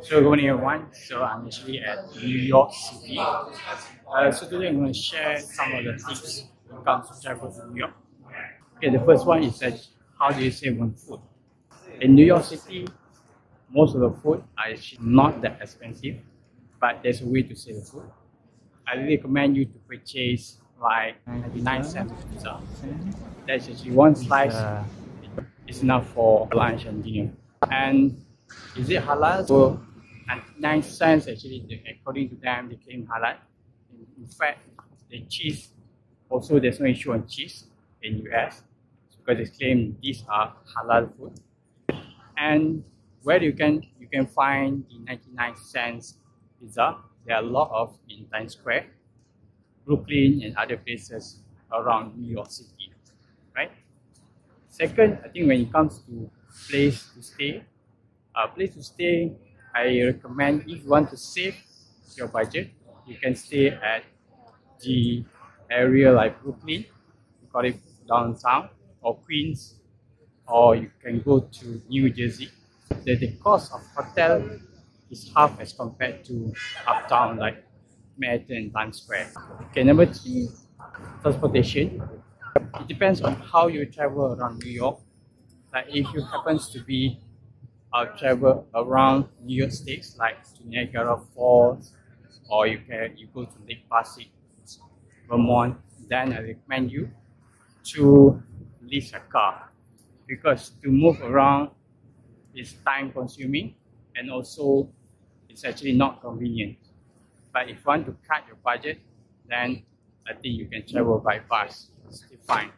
So good morning everyone. So I'm actually at New York City. So today I'm going to share some of the tips when it comes to travel to New York. Okay, the first one is that how do you save on food? In New York City, most of the food are actually not that expensive, but there's a way to save the food. I recommend you to purchase like 99 cents pizza. That's actually one slice. It's enough for lunch and dinner. And is it halal? So 99 cents actually, according to them, they claim halal. In fact, the cheese, also there's no issue on cheese in US because they claim these are halal food. And where you can find the 99 cents pizza, there are a lot of in Times Square, Brooklyn, and other places around New York City, right? Second, I think when it comes to place to stay, I recommend if you want to save your budget, you can stay at the area like Brooklyn, you call it downtown, or Queens, or you can go to New Jersey. The cost of hotel is half as compared to uptown like Manhattan and Times Square. Okay, number 3, transportation. It depends on how you travel around New York. Like if you happens to be travel around New York State, like to Niagara Falls, or you go to Lake Placid, Vermont, then I recommend you to lease a car, because to move around is time consuming and also it's actually not convenient. But if you want to cut your budget, then I think you can travel by bus. It's still fine,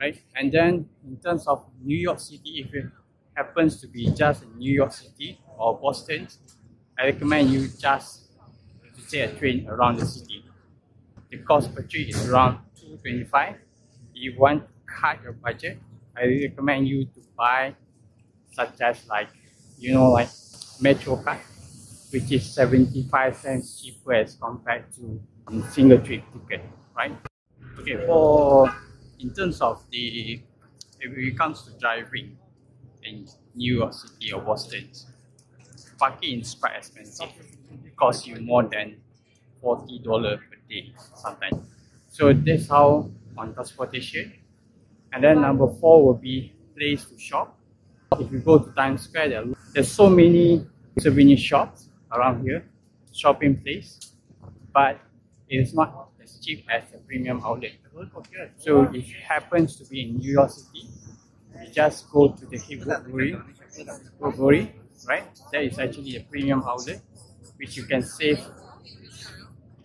right? And then in terms of New York City, if it happens to be just in New York City or Boston, I recommend you just to take a train around the city. The cost per trip is around $2.25. If you want to cut your budget, I recommend you to buy such as like Metro card, which is 75 cents cheaper as compared to a single trip ticket, right? Okay, in terms of if it comes to driving in New York City or Boston, parking is quite expensive. It costs you more than $40 per day sometimes. So that's how on transportation. And then number 4 will be place to shop. If you go to Times Square, there's so many souvenir shops around here, shopping place, but it's not as cheap as a premium outlet. So if it happens to be in New York City, you just go to the Woodbury, right? That is actually a premium outlet, which you can save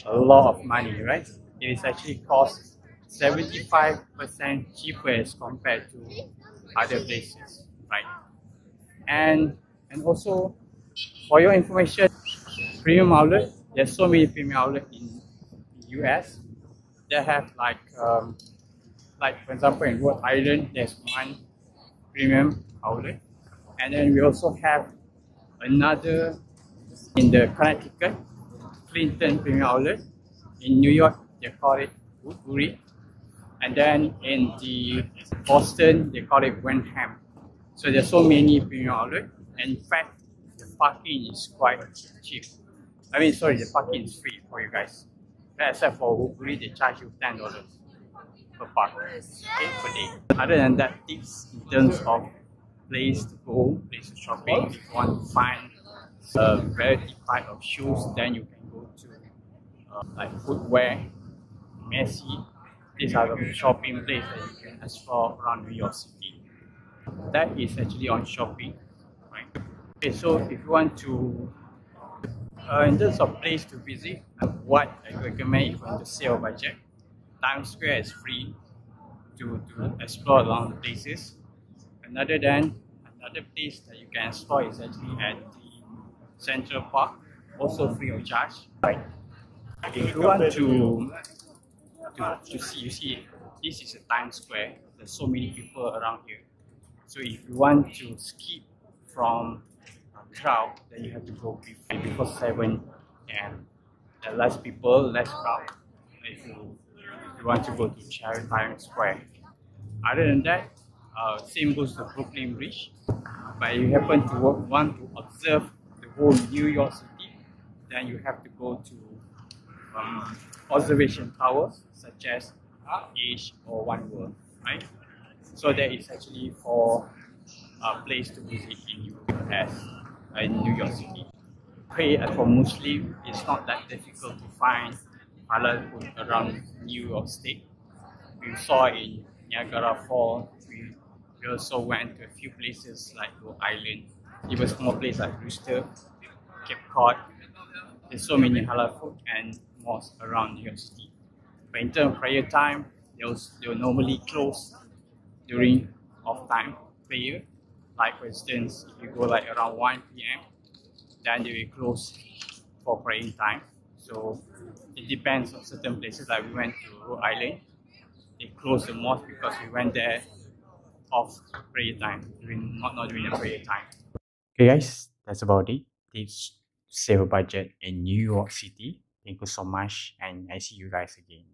a lot of money, right? It is actually cost 75% cheaper as compared to other places, right? And also, for your information, premium outlet, there's so many premium outlets in the US. They have like for example in Rhode Island, there's one premium outlet, and then we also have another in the Connecticut, Clinton premium outlet. In New York, they call it Woodbury, and then in the Boston, they call it Wenham. So there's so many premium outlets, and in fact, the parking is quite cheap. The parking is free for you guys. Except for Woodbury, they charge you $10 per park, okay, per day. Other than that, tips in terms of place to go, place to shopping. If you want to find a variety type of shoes, then you can go to like footwear, Macy. These are the shopping places that you can explore around New York City. That is actually on shopping, right? Okay, so if you want to, in terms of place to visit, what I recommend if you want to save a budget, Times Square is free to explore along the places. Another place that you can explore is actually at the Central Park, also free of charge. Right? If you want to see, you see, this is a Times Square. There's so many people around here. So if you want to skip from a crowd, then you have to go before 7 and less people, less crowd. If you want to go to Times Square. Other than that, same goes to Brooklyn Bridge. But you happen to want to observe the whole New York City, then you have to go to observation towers such as Ace or One World, right? So that is actually for a place to visit in US, in New York City. Pray for Muslim, it's not that difficult to find halal food around New York State. We saw in Niagara Falls, we also went to a few places like Rhode Island, even small places like Brewster, Cape Cod. There's so many halal food and mosques around New York City. But in terms of prayer time, they'll normally close during off-time prayer. Like for instance, if you go like around 1 p.m., then they will close for praying time. So it depends on certain places. Like we went to Rhode Island, they closed the mosque because we went there off prayer time, not during the prayer time. Okay guys, that's about it. Tips to save a budget in New York City. Thank you so much and I see you guys again.